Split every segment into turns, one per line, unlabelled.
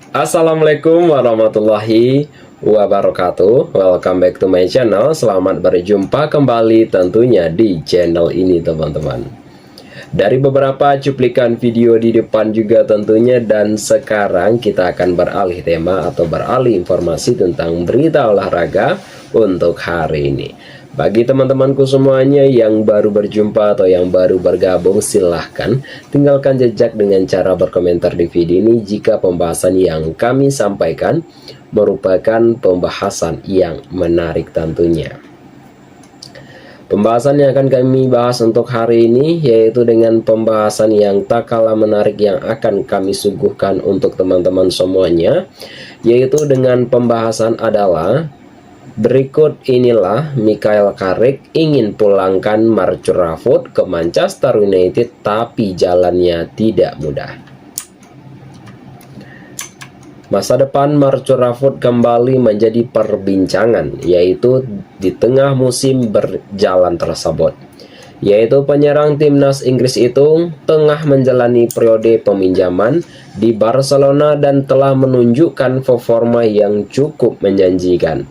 Assalamualaikum warahmatullahi wabarakatuh. Welcome back to my channel. Selamat berjumpa kembali tentunya di channel ini teman-teman. Dari beberapa cuplikan video di depan juga tentunya, dan sekarang kita akan beralih tema atau beralih informasi tentang berita olahraga untuk hari ini. Bagi teman-temanku semuanya yang baru berjumpa atau yang baru bergabung, silahkan tinggalkan jejak dengan cara berkomentar di video ini jika pembahasan yang kami sampaikan merupakan pembahasan yang menarik tentunya. Pembahasan yang akan kami bahas untuk hari ini yaitu dengan pembahasan yang tak kalah menarik yang akan kami suguhkan untuk teman-teman semuanya, yaitu dengan pembahasan adalah berikut inilah Michael Carrick ingin pulangkan Marcus Rashford ke Manchester United tapi jalannya tidak mudah. Masa depan Marcus Rashford kembali menjadi perbincangan, yaitu di tengah musim berjalan tersebut. Yaitu penyerang timnas Inggris itu tengah menjalani periode peminjaman di Barcelona dan telah menunjukkan performa yang cukup menjanjikan.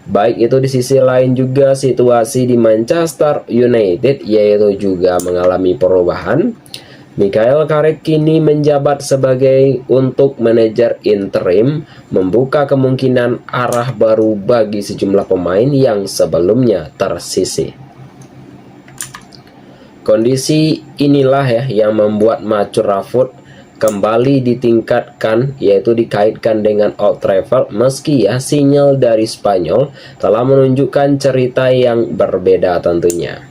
Baik itu di sisi lain juga situasi di Manchester United yaitu juga mengalami perubahan. Michael Carrick kini menjabat sebagai untuk manajer interim, membuka kemungkinan arah baru bagi sejumlah pemain yang sebelumnya tersisih. Kondisi inilah yang membuat Marcus Rashford kembali ditingkatkan, yaitu dikaitkan dengan Old Trafford, meski sinyal dari Spanyol telah menunjukkan cerita yang berbeda tentunya.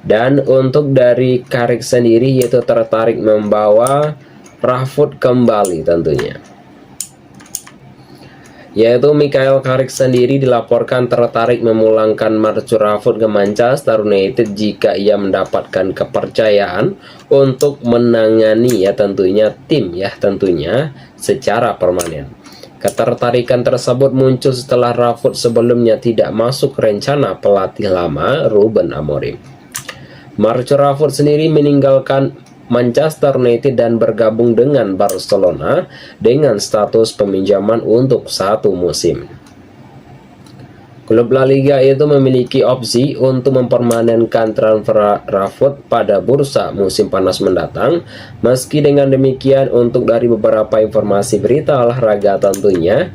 Dan untuk dari Carrick sendiri yaitu tertarik membawa Rashford kembali tentunya. Yaitu Michael Carrick sendiri dilaporkan tertarik memulangkan Marcus Rashford ke Manchester United jika ia mendapatkan kepercayaan untuk menangani tentunya tim tentunya secara permanen. Ketertarikan tersebut muncul setelah Rashford sebelumnya tidak masuk rencana pelatih lama Ruben Amorim. Marcus Rashford sendiri meninggalkan Manchester United dan bergabung dengan Barcelona dengan status peminjaman untuk 1 musim. Klub La Liga itu memiliki opsi untuk mempermanenkan transfer Rashford pada bursa musim panas mendatang. Meski dengan demikian, untuk dari beberapa informasi berita olahraga tentunya,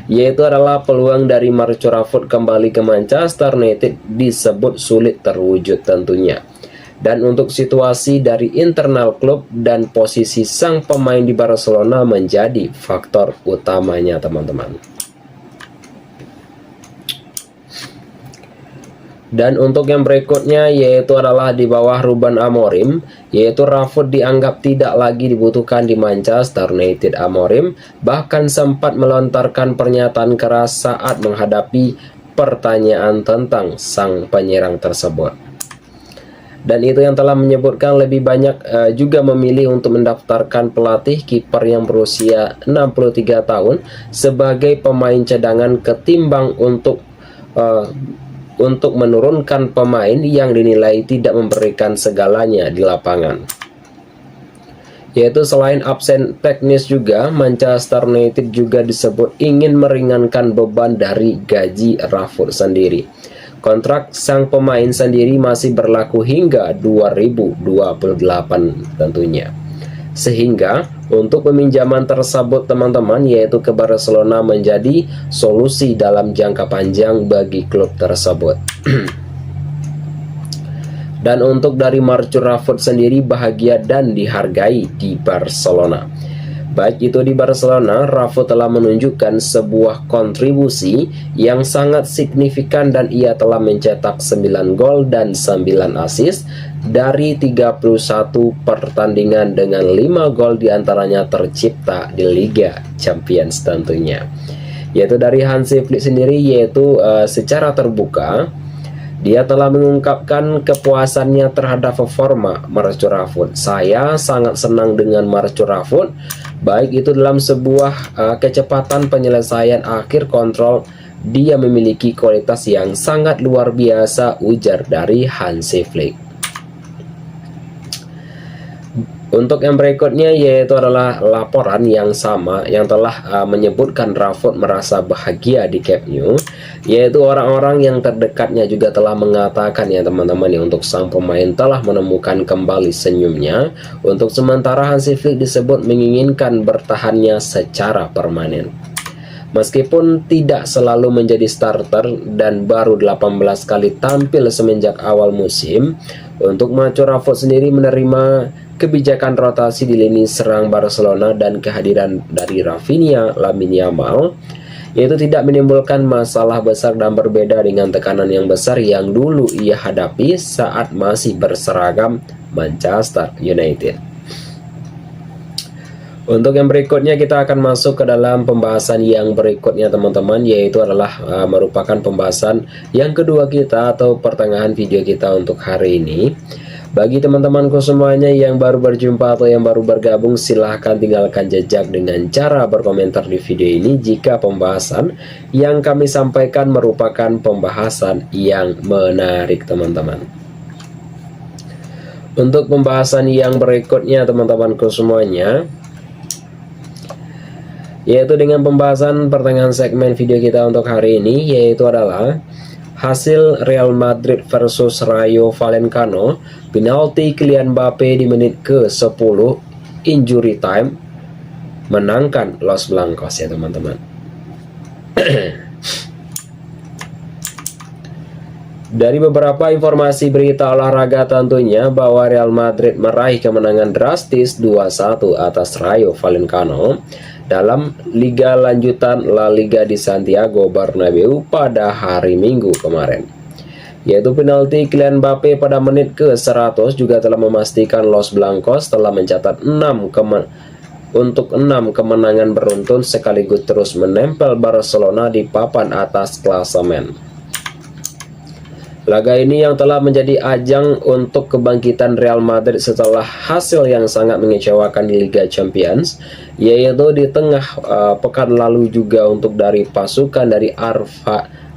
yaitu adalah peluang dari Marcus Rashford kembali ke Manchester United disebut sulit terwujud tentunya. Dan untuk situasi dari internal klub dan posisi sang pemain di Barcelona menjadi faktor utamanya teman-teman. Dan untuk yang berikutnya yaitu adalah di bawah Ruben Amorim, yaitu Rashford dianggap tidak lagi dibutuhkan di Manchester United. Amorim bahkan sempat melontarkan pernyataan keras saat menghadapi pertanyaan tentang sang penyerang tersebut. Dan itu yang telah menyebutkan lebih banyak juga memilih untuk mendaftarkan pelatih kiper yang berusia 63 tahun sebagai pemain cadangan ketimbang untuk menurunkan pemain yang dinilai tidak memberikan segalanya di lapangan. Yaitu selain absen teknis juga, Manchester United juga disebut ingin meringankan beban dari gaji Rashford sendiri. Kontrak sang pemain sendiri masih berlaku hingga 2028 tentunya. Sehingga untuk peminjaman tersebut teman-teman yaitu ke Barcelona menjadi solusi dalam jangka panjang bagi klub tersebut. Dan untuk dari Marcus Rashford sendiri bahagia dan dihargai di Barcelona. Baik itu di Barcelona, Rashford telah menunjukkan sebuah kontribusi yang sangat signifikan dan ia telah mencetak 9 gol dan 9 assist dari 31 pertandingan dengan 5 gol diantaranya tercipta di Liga Champions tentunya. Yaitu dari Hansi Flick sendiri yaitu secara terbuka dia telah mengungkapkan kepuasannya terhadap performa Marcus Rashford. Saya sangat senang dengan Marcus Rashford, baik itu dalam sebuah kecepatan penyelesaian akhir kontrol. Dia memiliki kualitas yang sangat luar biasa, ujar dari Hansi Flick. Untuk yang berikutnya yaitu adalah laporan yang sama yang telah menyebutkan Rashford merasa bahagia di Camp Nou, yaitu orang-orang yang terdekatnya juga telah mengatakan ya teman-teman ya, untuk sang pemain telah menemukan kembali senyumnya. Untuk sementara Hansi Flick disebut menginginkan bertahannya secara permanen. Meskipun tidak selalu menjadi starter dan baru 18 kali tampil semenjak awal musim, untuk Marco Rashford sendiri menerima kebijakan rotasi di lini serang Barcelona dan kehadiran dari Rafinha, Lamine Yamal, yaitu tidak menimbulkan masalah besar dan berbeda dengan tekanan yang besar yang dulu ia hadapi saat masih berseragam Manchester United. Untuk yang berikutnya kita akan masuk ke dalam pembahasan yang berikutnya teman-teman, yaitu adalah merupakan pembahasan yang kedua kita atau pertengahan video kita untuk hari ini. Bagi teman-temanku semuanya yang baru berjumpa atau yang baru bergabung, silahkan tinggalkan jejak dengan cara berkomentar di video ini jika pembahasan yang kami sampaikan merupakan pembahasan yang menarik teman-teman. Untuk pembahasan yang berikutnya teman-temanku semuanya, yaitu dengan pembahasan pertengahan segmen video kita untuk hari ini, yaitu adalah hasil Real Madrid versus Rayo Vallecano, penalti Kylian Mbappe di menit ke-10 injury time menangkan Los Blancos ya teman-teman. Dari beberapa informasi berita olahraga tentunya bahwa Real Madrid meraih kemenangan drastis 2-1 atas Rayo Vallecano dalam Liga Lanjutan La Liga di Santiago Bernabeu pada hari Minggu kemarin. Yaitu penalti Kylian Mbappe pada menit ke-100 juga telah memastikan Los Blancos telah mencatat 6 kemenangan beruntun sekaligus terus menempel Barcelona di papan atas klasemen. Laga ini yang telah menjadi ajang untuk kebangkitan Real Madrid setelah hasil yang sangat mengecewakan di Liga Champions, yaitu di tengah pekan lalu juga untuk dari pasukan dari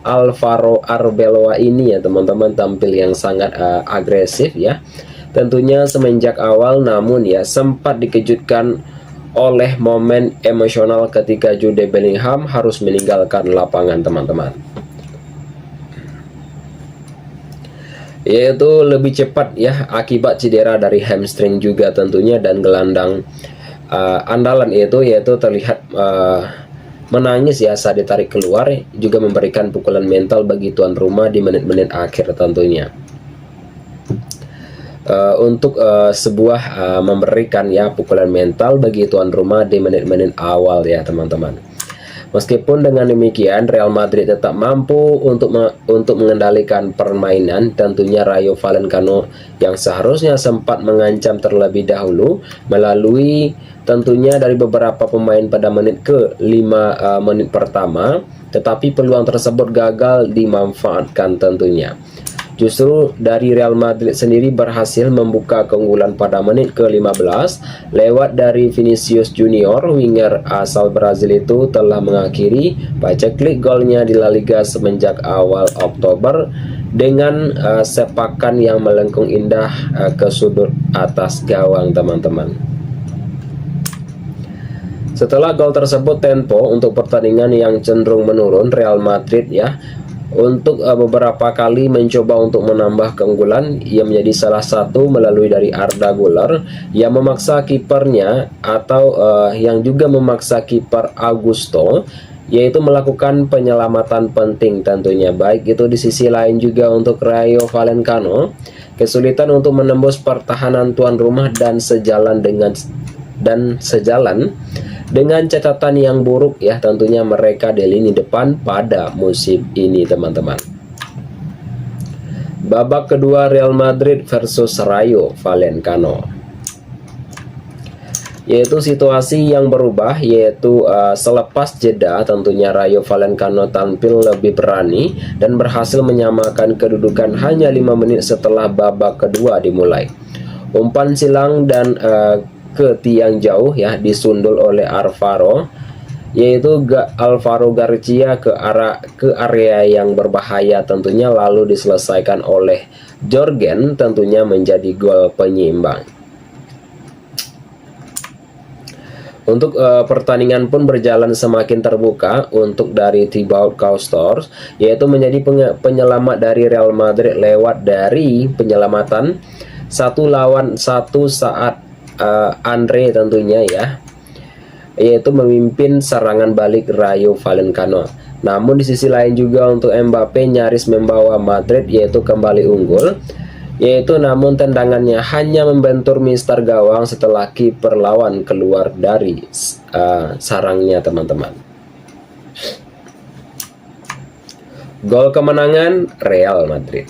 Alvaro Arbeloa ini ya teman-teman, tampil yang sangat agresif ya. Tentunya semenjak awal, namun ya sempat dikejutkan oleh momen emosional ketika Jude Bellingham harus meninggalkan lapangan teman-teman. Yaitu lebih cepat ya akibat cedera dari hamstring juga tentunya, dan gelandang andalan yaitu terlihat menangis ya saat ditarik keluar, juga memberikan pukulan mental bagi tuan rumah di menit-menit akhir tentunya. Untuk memberikan ya pukulan mental bagi tuan rumah di menit-menit awal ya teman-teman. Meskipun dengan demikian Real Madrid tetap mampu untuk mengendalikan permainan, tentunya Rayo Vallecano yang seharusnya sempat mengancam terlebih dahulu melalui tentunya dari beberapa pemain pada menit ke-5 menit pertama, tetapi peluang tersebut gagal dimanfaatkan tentunya. Justru dari Real Madrid sendiri berhasil membuka keunggulan pada menit ke-15 lewat dari Vinicius Junior. Winger asal Brazil itu telah mengakhiri paceklik golnya di La Liga semenjak awal Oktober dengan sepakan yang melengkung indah ke sudut atas gawang teman-teman. Setelah gol tersebut, tempo untuk pertandingan yang cenderung menurun. Real Madrid ya untuk beberapa kali mencoba untuk menambah keunggulan. Ia menjadi salah satu melalui dari Arda Güler yang memaksa kipernya atau yang juga memaksa kiper Augusto, yaitu melakukan penyelamatan penting tentunya. Baik itu di sisi lain juga untuk Rayo Vallecano kesulitan untuk menembus pertahanan tuan rumah dan sejalan dengan catatan yang buruk ya tentunya mereka di lini depan pada musim ini teman-teman. Babak kedua Real Madrid versus Rayo Vallecano, yaitu situasi yang berubah, yaitu selepas jeda tentunya Rayo Vallecano tampil lebih berani dan berhasil menyamakan kedudukan hanya 5 menit setelah babak kedua dimulai. Umpan silang dan ke tiang jauh ya disundul oleh Alvaro Garcia ke area yang berbahaya tentunya, lalu diselesaikan oleh Jorgen tentunya menjadi gol penyeimbang. Untuk pertandingan pun berjalan semakin terbuka untuk dari Thibaut Courtois, yaitu menjadi penyelamat dari Real Madrid lewat dari penyelamatan 1 lawan 1 saat Andre tentunya ya, yaitu memimpin serangan balik Rayo Vallecano. Namun di sisi lain juga untuk Mbappe nyaris membawa Madrid yaitu kembali unggul, yaitu namun tendangannya hanya membentur mister gawang setelah kiper lawan keluar dari sarangnya teman-teman. Gol kemenangan Real Madrid.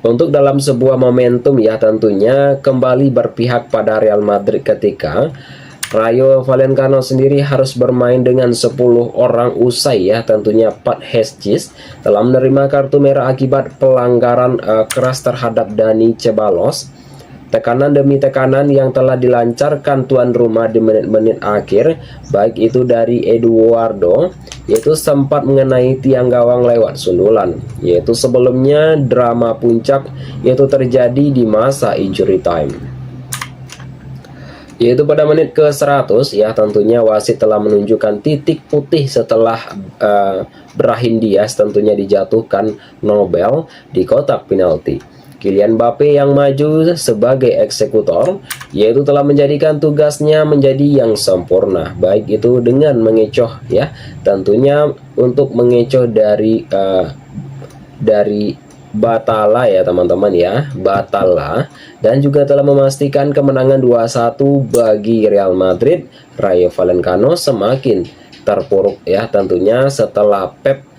Untuk dalam sebuah momentum ya tentunya kembali berpihak pada Real Madrid ketika Rayo Vallecano sendiri harus bermain dengan 10 orang usai ya tentunya Pat Heskis telah menerima kartu merah akibat pelanggaran keras terhadap Dani Ceballos. Tekanan demi tekanan yang telah dilancarkan tuan rumah di menit-menit akhir, baik itu dari Eduardo, yaitu sempat mengenai tiang gawang lewat sundulan, yaitu sebelumnya drama puncak yaitu terjadi di masa injury time. Yaitu pada menit ke-100 ya tentunya wasit telah menunjukkan titik putih setelah Brahim Diaz tentunya dijatuhkan Nobel di kotak penalti. Kylian Mbappe yang maju sebagai eksekutor yaitu telah menjadikan tugasnya menjadi yang sempurna, baik itu dengan mengecoh ya tentunya untuk mengecoh dari Batala ya teman-teman ya, Batala, dan juga telah memastikan kemenangan 2-1 bagi Real Madrid. Rayo Vallecano semakin terpuruk ya tentunya setelah Pep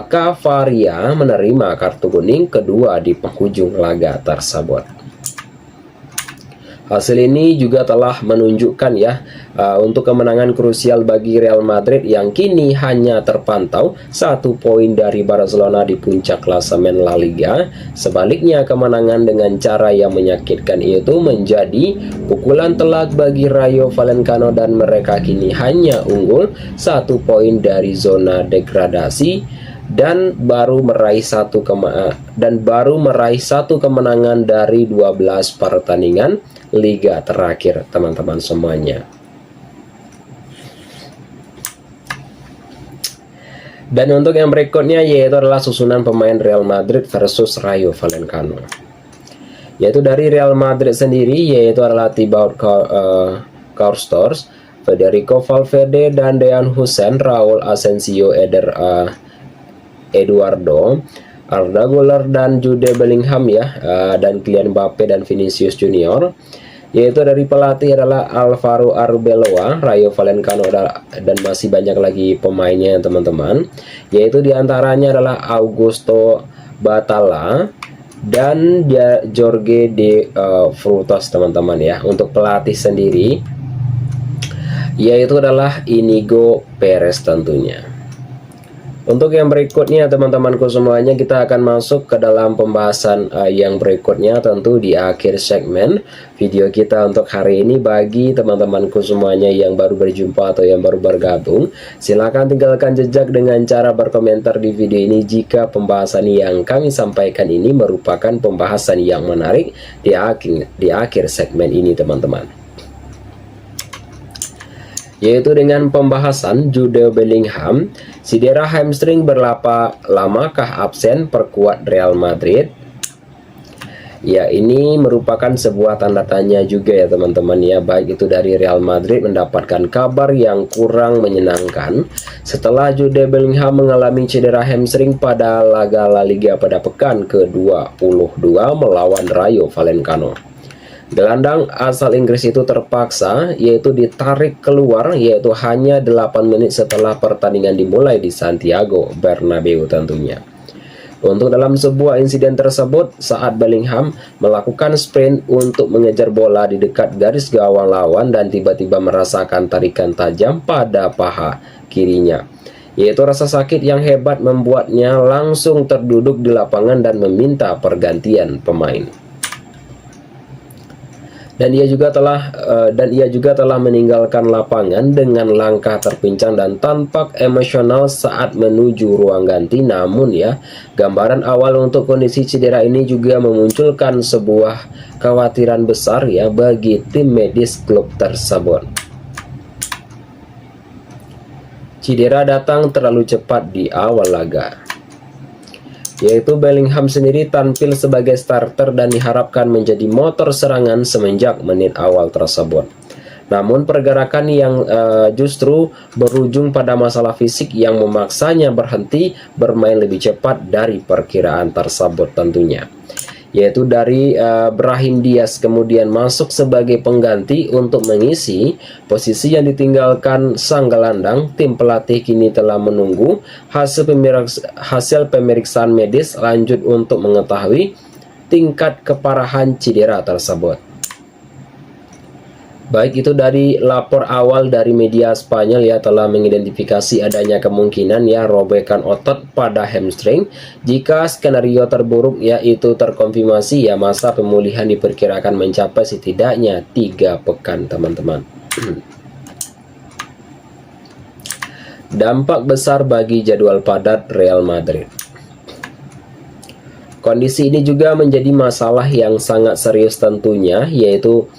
Cavaria menerima kartu kuning kedua di penghujung laga tersebut. Hasil ini juga telah menunjukkan ya untuk kemenangan krusial bagi Real Madrid yang kini hanya terpantau 1 poin dari Barcelona di puncak klasemen La Liga. Sebaliknya kemenangan dengan cara yang menyakitkan itu menjadi pukulan telak bagi Rayo Vallecano dan mereka kini hanya unggul 1 poin dari zona degradasi dan baru meraih satu kemenangan dari 12 pertandingan liga terakhir teman-teman semuanya. Dan untuk yang berikutnya yaitu adalah susunan pemain Real Madrid versus Rayo Vallecano. Yaitu dari Real Madrid sendiri yaitu adalah Thibaut Courtois, Federico Valverde dan Dejan Huijsen, Raul Asensio, Eduardo, Arda Güler dan Jude Bellingham ya, dan Kylian Mbappe dan Vinicius Junior. Yaitu dari pelatih adalah Alvaro Arbeloa, Rayo Vallecano, dan masih banyak lagi pemainnya teman-teman. Yaitu diantaranya adalah Augusto Batalla dan Jorge de Frutos teman-teman ya. Untuk pelatih sendiri yaitu adalah Inigo Perez tentunya. Untuk yang berikutnya teman-temanku semuanya, kita akan masuk ke dalam pembahasan yang berikutnya tentu di akhir segmen video kita untuk hari ini. Bagi teman-temanku semuanya yang baru berjumpa atau yang baru bergabung, silahkan tinggalkan jejak dengan cara berkomentar di video ini jika pembahasan yang kami sampaikan ini merupakan pembahasan yang menarik di akhir segmen ini teman-teman. Yaitu dengan pembahasan Jude Bellingham, cedera hamstring berapa lamakah absen perkuat Real Madrid? Ya, ini merupakan sebuah tanda tanya juga ya teman-teman ya, baik itu dari Real Madrid mendapatkan kabar yang kurang menyenangkan setelah Jude Bellingham mengalami cedera hamstring pada laga La Liga pada pekan ke-22 melawan Rayo Vallecano. Gelandang asal Inggris itu terpaksa yaitu ditarik keluar yaitu hanya 8 menit setelah pertandingan dimulai di Santiago Bernabeu tentunya. Untuk dalam sebuah insiden tersebut saat Bellingham melakukan sprint untuk mengejar bola di dekat garis gawang lawan dan tiba-tiba merasakan tarikan tajam pada paha kirinya. Yaitu rasa sakit yang hebat membuatnya langsung terduduk di lapangan dan meminta pergantian pemain. Dan ia juga telah meninggalkan lapangan dengan langkah terpincang dan tampak emosional saat menuju ruang ganti. Namun ya, gambaran awal untuk kondisi cedera ini juga memunculkan sebuah kekhawatiran besar ya bagi tim medis klub tersebut. Cedera datang terlalu cepat di awal laga, yaitu Bellingham sendiri tampil sebagai starter dan diharapkan menjadi motor serangan semenjak menit awal tersebut. Namun pergerakan yang justru berujung pada masalah fisik yang memaksanya berhenti bermain lebih cepat dari perkiraan tersebut tentunya, yaitu dari Brahim Diaz kemudian masuk sebagai pengganti untuk mengisi posisi yang ditinggalkan sang gelandang. Tim pelatih kini telah menunggu hasil pemeriksaan medis lanjut untuk mengetahui tingkat keparahan cedera tersebut. Baik itu dari lapor awal dari media Spanyol ya, telah mengidentifikasi adanya kemungkinan ya robekan otot pada hamstring. Jika skenario terburuk yaitu terkonfirmasi ya, masa pemulihan diperkirakan mencapai setidaknya 3 pekan teman-teman. Dampak besar bagi jadwal padat Real Madrid. Kondisi ini juga menjadi masalah yang sangat serius tentunya, yaitu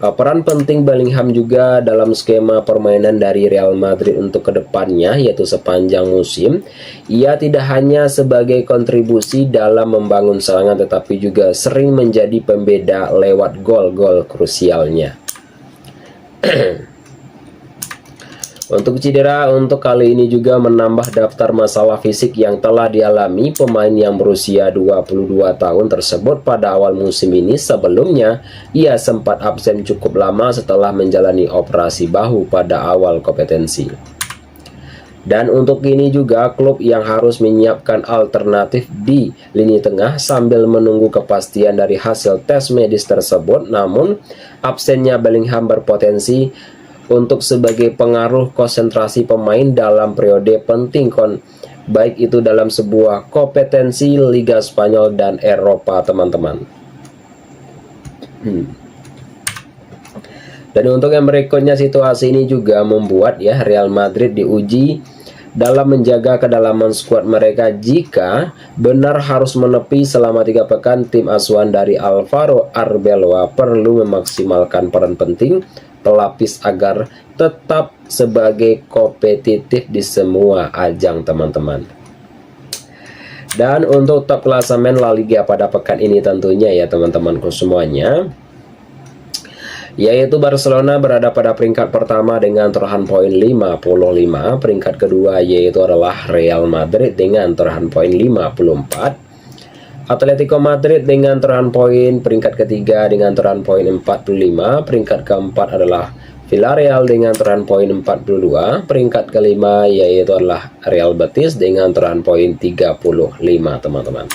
peran penting Bellingham juga dalam skema permainan dari Real Madrid untuk kedepannya, yaitu sepanjang musim. Ia tidak hanya sebagai kontribusi dalam membangun serangan, tetapi juga sering menjadi pembeda lewat gol-gol krusialnya. Untuk cedera untuk kali ini juga menambah daftar masalah fisik yang telah dialami pemain yang berusia 22 tahun tersebut pada awal musim ini. Sebelumnya, ia sempat absen cukup lama setelah menjalani operasi bahu pada awal kompetensi. Dan untuk ini juga klub yang harus menyiapkan alternatif di lini tengah sambil menunggu kepastian dari hasil tes medis tersebut. Namun, absennya Bellingham berpotensi untuk sebagai pengaruh konsentrasi pemain dalam periode penting baik itu dalam sebuah kompetensi Liga Spanyol dan Eropa teman-teman. Dan untuk yang berikutnya, situasi ini juga membuat ya Real Madrid diuji dalam menjaga kedalaman skuad mereka. Jika benar harus menepi selama 3 pekan, tim asuhan dari Alvaro Arbeloa perlu memaksimalkan peran penting pelapis agar tetap sebagai kompetitif di semua ajang teman-teman. Dan untuk top klasemen La Liga pada pekan ini tentunya ya teman-temanku semuanya, yaitu Barcelona berada pada peringkat pertama dengan torehan poin 55. Peringkat kedua yaitu adalah Real Madrid dengan torehan poin 54. Atletico Madrid dengan torehan poin peringkat ketiga dengan torehan poin 45. Peringkat keempat adalah Villarreal dengan torehan poin 42. Peringkat kelima yaitu adalah Real Betis dengan torehan poin 35 teman-teman.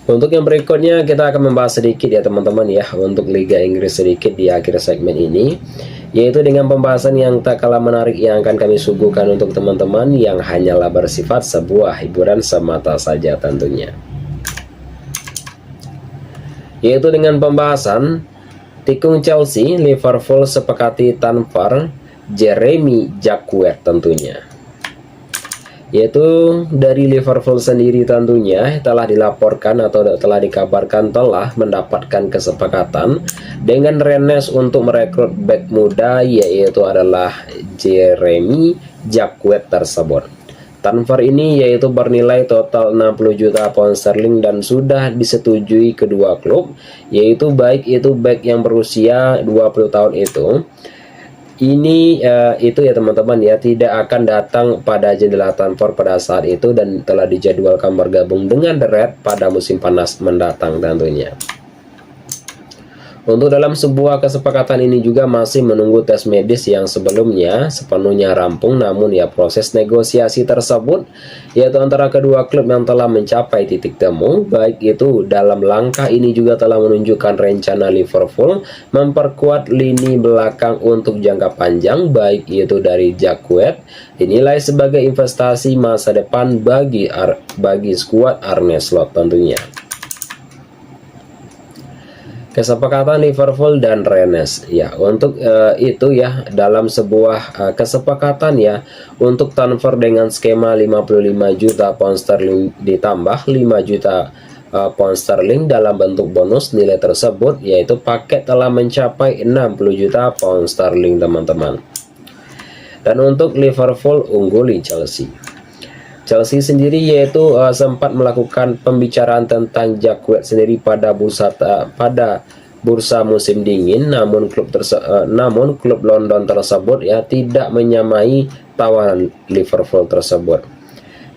Untuk yang berikutnya kita akan membahas sedikit ya teman-teman ya untuk Liga Inggris sedikit di akhir segmen ini, yaitu dengan pembahasan yang tak kalah menarik yang akan kami suguhkan untuk teman-teman yang hanyalah bersifat sebuah hiburan semata saja tentunya, yaitu dengan pembahasan tikung Chelsea, Liverpool sepakati transfer Jeremy Jacquet tentunya. Yaitu dari Liverpool sendiri tentunya telah dilaporkan atau telah dikabarkan telah mendapatkan kesepakatan dengan Rennes untuk merekrut bek muda yaitu adalah Jeremy Jacquet tersebut. Transfer ini yaitu bernilai total 60 juta pound sterling dan sudah disetujui kedua klub, yaitu baik itu bek yang berusia 20 tahun itu ya teman-teman ya, tidak akan datang pada jendela transfer pada saat itu dan telah dijadwalkan bergabung dengan The Red pada musim panas mendatang tentunya. Untuk dalam sebuah kesepakatan ini juga masih menunggu tes medis yang sebelumnya sepenuhnya rampung, namun ya proses negosiasi tersebut yaitu antara kedua klub yang telah mencapai titik temu. Baik itu dalam langkah ini juga telah menunjukkan rencana Liverpool memperkuat lini belakang untuk jangka panjang, baik itu dari Jacquet dinilai sebagai investasi masa depan bagi skuad Arne Slot tentunya. Kesepakatan Liverpool dan Rennes ya, untuk itu ya, dalam sebuah kesepakatan ya, untuk transfer dengan skema 55 juta pound sterling ditambah 5 juta pound sterling dalam bentuk bonus. Nilai tersebut yaitu paket telah mencapai 60 juta pound sterling teman-teman. Dan untuk Liverpool ungguli Chelsea. Chelsea sendiri yaitu sempat melakukan pembicaraan tentang Jack White sendiri pada bursa musim dingin, namun klub London tersebut ya tidak menyamai tawaran Liverpool tersebut.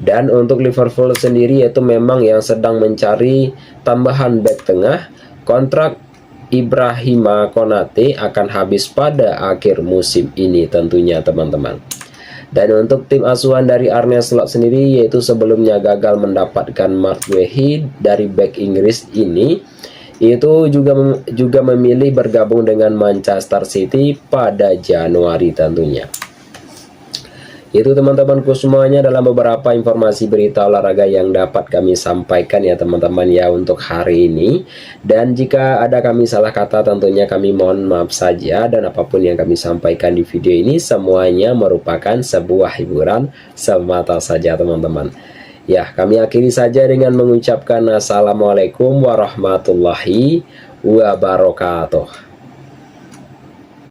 Dan untuk Liverpool sendiri yaitu memang yang sedang mencari tambahan bek tengah. Kontrak Ibrahima Konate akan habis pada akhir musim ini tentunya teman-teman. Dan untuk tim asuhan dari Arne Slot sendiri yaitu sebelumnya gagal mendapatkan Mark Guehi dari bek Inggris ini, itu juga memilih bergabung dengan Manchester City pada Januari tentunya. Itu teman-temanku semuanya dalam beberapa informasi berita olahraga yang dapat kami sampaikan ya teman-teman ya untuk hari ini. Dan jika ada kami salah kata tentunya kami mohon maaf saja, dan apapun yang kami sampaikan di video ini semuanya merupakan sebuah hiburan semata saja teman-teman. Ya, kami akhiri saja dengan mengucapkan assalamualaikum warahmatullahi wabarakatuh.